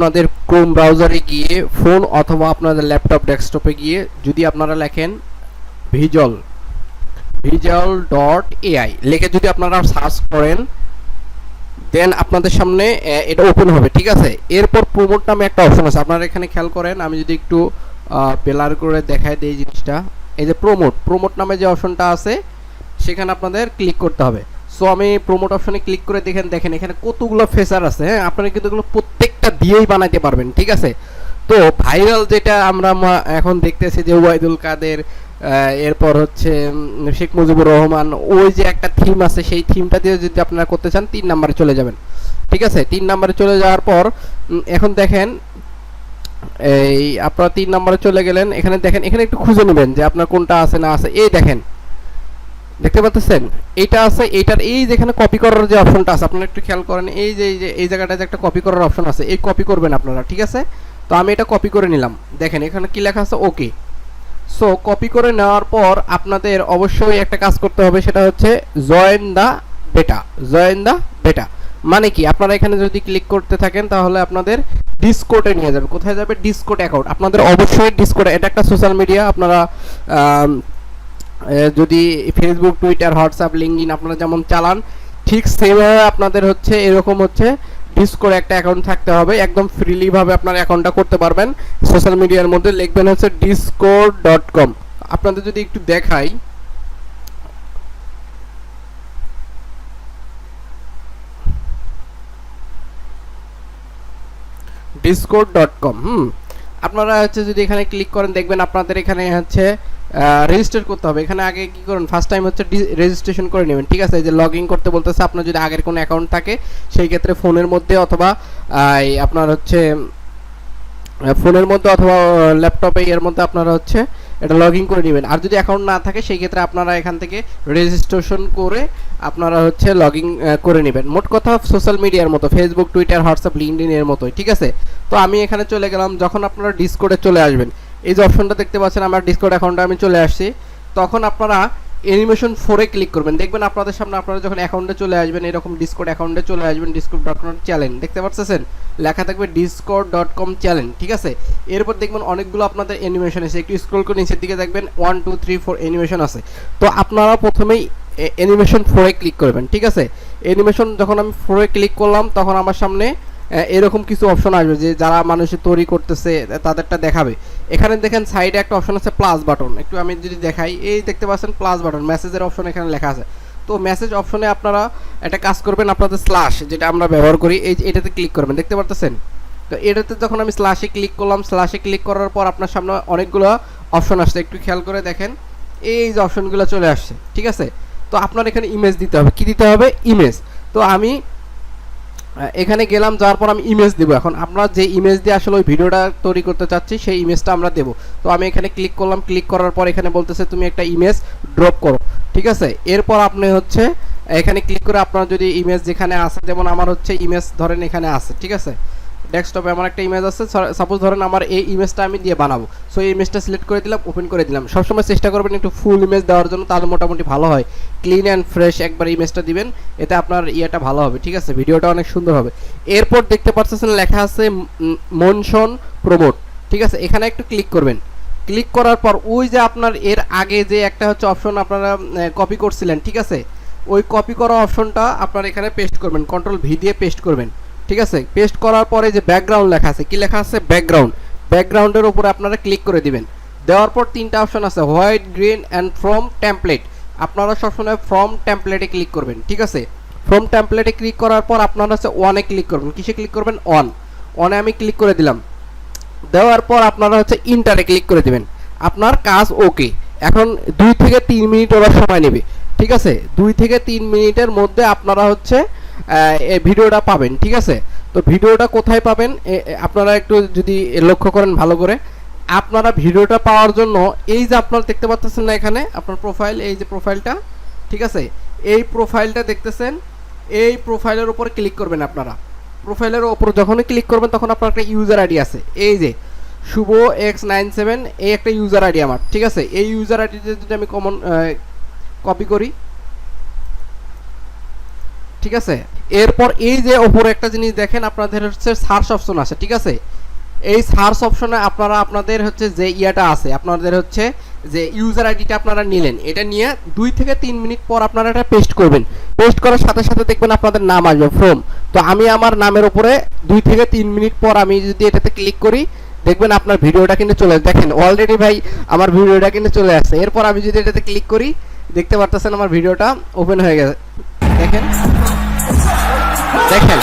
আপনাদের ক্রোম ব্রাউজারে গিয়ে ফোন অথবা আপনাদের ল্যাপটপ ডেস্কটপে গিয়ে যদি আপনারা লেখেন visual.ai লিখে যদি আপনারা সার্চ করেন, দেন আপনাদের সামনে এটা ওপেন হবে, ঠিক আছে। এরপর প্রমোট নামে একটা অপশন আছে, আপনারা এখানে খেয়াল করেন। আমি যদি একটু ব্লার করে দেখাই দিই জিনিসটা, এই যে প্রমোট নামে যে অপশনটা আছে সেখানে আপনাদের ক্লিক করতে হবে। সো আমি প্রমোট অপশনে ক্লিক করে দেখেন এখানে কতগুলো ফিচার আছে। হ্যাঁ, আপনারা কিন্তু এগুলো প্রত্যেকটা দিয়েই বানাইতে পারবেন, ঠিক আছে। তো ভাইরাল যেটা আমরা এখন দেখতেছি যে ওবায়দুল কাদের, এরপর হচ্ছে শেখ মুজিবুর রহমান, ওই যে একটা থিম আছে, সেই থিমটা দিয়ে যদি আপনারা করতে চান 3 নম্বরে চলে যাবেন, ঠিক আছে। 3 নম্বরে চলে যাওয়ার পর এখন দেখেন এই আপনারা 3 নম্বরে চলে গেলেন। এখানে দেখেন, এখানে একটু খুঁজে নেবেন যে আপনার কোনটা আছে না আছে। এই দেখেন, দেখতে পাচ্ছেন এইটা আছে, এইটার এই যেখানে কপি করার যে অপশনটা আছে আপনারা একটু খেয়াল করেন। এই যে এই জায়গাটায় যে একটা কপি করার অপশন আছে, এই কপি করবেন আপনারা, ঠিক আছে। তো আমি এটা কপি করে নিলাম। দেখেন এখানে কি লেখা আছে, ওকে। সো কপি করে নেওয়ার পর আপনাদের অবশ্যই একটা কাজ করতে হবে, সেটা হচ্ছে জয়েন দা বেটা। মানে কি, আপনারা এখানে যদি ক্লিক করতে থাকেন তাহলে আপনাদের ডিসকর্ডে নিয়ে যাবে। কোথায় যাবে? Discord account. আপনাদের অবশ্যই ডিসকর্ড, এটা একটা সোশ্যাল মিডিয়া। আপনারা যদি ফেসবুক, টুইটার, হোয়াটসঅ্যাপ, লিঙ্কডইন আপনারা যেমন চালান, ঠিক সেমভাবে আপনাদের হচ্ছে এরকম হচ্ছে ডিসকর্ড একটা অ্যাকাউন্ট থাকতে হবে। একদম ফ্রিলি ভাবে আপনার অ্যাকাউন্টটা করতে পারবেন সোশ্যাল মিডিয়ার মধ্যে। লিখবেন হচ্ছে discord.com। আপনাদের যদি একটু দেখাই, discord.com। আপনারা হচ্ছে যদি এখানে ক্লিক করেন, দেখবেন আপনাদের এখানে হচ্ছে রেজিস্টার করতে হবে। এখানে আগে কি করুন, ফার্স্ট টাইম হচ্ছে রেজিস্ট্রেশন করে নেবেন, ঠিক আছে। এই যে লগ ইন করতে বলতেছে, আপনার যদি আগের কোনো অ্যাকাউন্ট থাকে সেই ক্ষেত্রে ফোনের মধ্যে অথবা আপনার হচ্ছে অথবা ল্যাপটপে এর মধ্যে আপনারা হচ্ছে এটা লগ ইন করে নেবেন। আর যদি অ্যাকাউন্ট না থাকে সেই ক্ষেত্রে আপনারা এখান থেকে রেজিস্ট্রেশন করে আপনারা হচ্ছে লগ ইন করে নেবেন। মোট কথা সোশ্যাল মিডিয়ার মতো, ফেসবুক, টুইটার, হোয়াটসঅ্যাপ, লিঙ্কডইন এর মতোই, ঠিক আছে। তো আমি এখানে চলে গেলাম। যখন আপনারা ডিসকর্ডে চলে আসবেন, এই যে অপশনটা দেখতে পাচ্ছেন, আমার ডিসকর্ড অ্যাকাউন্টে আমি চলে আসছি, তখন আপনারা অ্যানিমেশন 4-এ ক্লিক করবেন। দেখবেন আপনাদের সামনে, আপনারা যখন অ্যাকাউন্টে চলে আসবেন, এরকম ডিসকর্ড অ্যাকাউন্টে চলে আসবেন, discord.com চ্যানেল দেখতে পাচ্ছেন, লেখা থাকবে discord.com চ্যানেল, ঠিক আছে। এরপর দেখবেন অনেকগুলো আপনাদের অ্যানিমেশন আছে, একটু স্ক্রল করে নিচের দিকে দেখবেন 1 2 3 4 অ্যানিমেশন আছে। তো আপনারা প্রথমেই অ্যানিমেশন 4-এ ক্লিক করবেন, ঠিক আছে। অ্যানিমেশন যখন আমি 4-এ ক্লিক করলাম, তখন আমার সামনে এরকম কিছু অপশন আসবে যে যারা মানুষে তৈরি করতেছে তাদেরটা দেখাবে। এখানে দেখেন সাইডে একটা অপশন আছে প্লাস বাটন, একটু আমি যদি দেখাই, এই দেখতে পাচ্ছেন প্লাস বাটন, মেসেজের অপশন এখানে লেখা আছে। তো মেসেজ অপশনে আপনারা একটা কাজ করবেন, আপনাদের স্ল্যাশ যেটা আমরা ব্যবহার করি, এটাতে ক্লিক করবেন, দেখতে পারতেছেন। তো এটাতে যখন আমি স্ল্যাশে ক্লিক করলাম, স্ল্যাশে ক্লিক করার পর আপনার সামনে অনেকগুলো অপশন আসছে, একটু খেয়াল করে দেখেন, এই যে অপশনগুলো চলে আসছে, ঠিক আছে। তো আপনার এখানে ইমেজ দিতে হবে, কি দিতে হবে? ইমেজ। তো আমি এখানে গেলাম, যাওয়ার পর আমি ইমেজ দেবো। এখন আমরা যে ইমেজ দিয়ে আসলে ওই ভিডিওটা তৈরি করতে চাচ্ছি সেই ইমেজটা আমরা দেবো। তো আমি এখানে ক্লিক করলাম, ক্লিক করার পর এখানে বলতেছে তুমি একটা ইমেজ ড্রপ করো, ঠিক আছে। এরপর আপনি হচ্ছে এখানে ক্লিক করে আপনার যদি ইমেজ যেখানে আছে, যেমন আমার হচ্ছে ইমেজ ধরেন এখানে আছে, ঠিক আছে, ডেস্কটপে আমার একটা ইমেজ আছে, সাপোজ ধরেন আমার এই ইমেজটা আমি দিয়ে বানাবো। সো এই ইমেজটা সিলেক্ট করে দিলাম, ওপেন করে দিলাম। সবসময় চেষ্টা করবেন একটু ফুল ইমেজ দেওয়ার জন্য, তাহলে মোটামুটি ভালো হয়। ক্লিন অ্যান্ড ফ্রেশ একবার ইমেজটা দিবেন, এতে আপনার ইয়েটা ভালো হবে, ঠিক আছে, ভিডিওটা অনেক সুন্দর হবে। এরপর দেখতে পাচ্ছেন লেখা আছে মোশন প্রমোট, ঠিক আছে। এখানে একটু ক্লিক করবেন। ক্লিক করার পর ওই যে আপনার এর আগে যে একটা হচ্ছে অপশন আপনারা কপি করছিলেন, ঠিক আছে, ওই কপি করা অপশনটা আপনারা এখানে পেস্ট করবেন, Ctrl+V দিয়ে পেস্ট করবেন, ঠিক আছে। পেস্ট করার পরে যে ব্যাকগ্রাউন্ড লেখা আছে, কি লেখা আছে? ব্যাকগ্রাউন্ডের উপরে আপনারা ক্লিক করে দিবেন। দেওয়ার পর 3টা অপশন আছে, white, green and from template. আপনারা সবসময় ফ্রম টেমপ্লেটে ক্লিক করবেন, ঠিক আছে। ফ্রম টেমপ্লেটে ক্লিক করার পর আপনারা হচ্ছে ওয়ানে ক্লিক করবেন। কিসে ক্লিক করবেন? ওয়ানে আমি ক্লিক করে দিলাম। দেওয়ার পর আপনারা হচ্ছে ইন্টারে ক্লিক করে দিবেন। আপনার কাজ ওকে। এখন 2 থেকে 3 মিনিট ওরা সময় নেবে, ঠিক আছে। 2 থেকে 3 মিনিটের মধ্যে আপনারা হচ্ছে এই ভিডিওটা পাবেন, ঠিক আছে। তো ভিডিওটা কোথায় পাবেন আপনারা একটু যদি লক্ষ্য করেন ভালো করে, আপনারা ভিডিওটা পাওয়ার জন্য এই যে আপনারা দেখতে পাচ্ছেন না এখানে আপনার প্রোফাইল, এই যে প্রোফাইলটা, ঠিক আছে, এই প্রোফাইলটা দেখতেছেন, এই প্রোফাইলের উপর ক্লিক করবেন। আপনারা প্রোফাইলের উপর যখনই ক্লিক করবেন তখন আপনার একটা ইউজার আইডি আছে, এই যে শুভ x97, এই একটা ইউজার আইডি আমার, ঠিক আছে। এই ইউজার আইডিতে যদি আমি কপি করি, ঠিক আছে। এরপর এই যে ওপরে একটা জিনিস দেখেন, আপনাদের হচ্ছে সার্চ অপশন আছে, ঠিক আছে। এই সার্চ অপশনে আপনারা আপনাদের হচ্ছে যে ইয়াটা আছে, আপনাদের হচ্ছে যে ইউজার আইডিটা আপনারা নিলেন, এটা নিয়ে 2 থেকে 3 মিনিট পর আপনারা এটা পেস্ট করবেন। পেস্ট করার সাথে সাথে দেখবেন আপনাদের নাম আসবে ফ্রম। তো আমি আমার নামের উপরে 2 থেকে 3 মিনিট পর আমি যদি এটাতে ক্লিক করি, দেখবেন আপনার ভিডিওটা কিন্তু চলে আসে। দেখেন অলরেডি ভাই আমার ভিডিওটা কিন্তু চলে আসছে। এরপর আমি যদি এটাতে ক্লিক করি, দেখতে পারতেছেন আমার ভিডিওটা ওপেন হয়ে গেছে। দেখেন দেখেন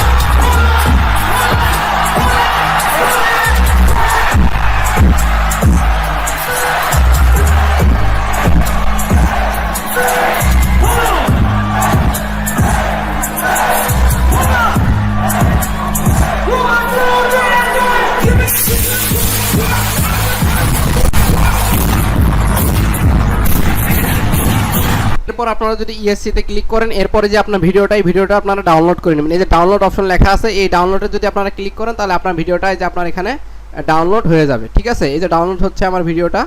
এরপর আপনারা যদি ইএসসি তে ক্লিক করেন, এরপরে যে আপনার ভিডিওটা আপনারা ডাউনলোড করে নেবেন। এই যে ডাউনলোড অপশন লেখা আছে, এই ডাউনলোডে যদি আপনারা ক্লিক করেন, তাহলে আপনার ভিডিওটা এই যে আপনার এখানে ডাউনলোড হয়ে যাবে, ঠিক আছে। এই যে ডাউনলোড হচ্ছে আমার ভিডিওটা।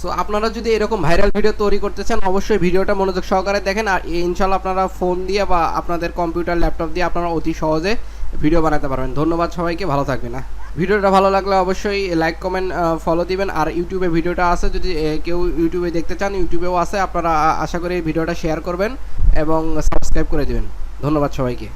সো আপনারা যদি এরকম ভাইরাল ভিডিও তৈরি করতে চান, অবশ্যই ভিডিওটা মনোযোগ সহকারে দেখেন, আর ইনশাআল্লাহ আপনারা ফোন দিয়ে বা আপনাদের কম্পিউটার ল্যাপটপ দিয়ে আপনারা অতি সহজে ভিডিও বানাতে পারবেন। ধন্যবাদ সবাইকে, ভালো থাকবেন। ভিডিওটা ভালো লাগলে অবশ্যই লাইক কমেন্ট ফলো দিবেন। আর ইউটিউবে ভিডিওটা আছে, যদি কেউ ইউটিউবে দেখতে চান, ইউটিউবেও আছে। আপনারা আশা করি এই ভিডিওটা শেয়ার করবেন এবং সাবস্ক্রাইব করে দিবেন। ধন্যবাদ সবাইকে।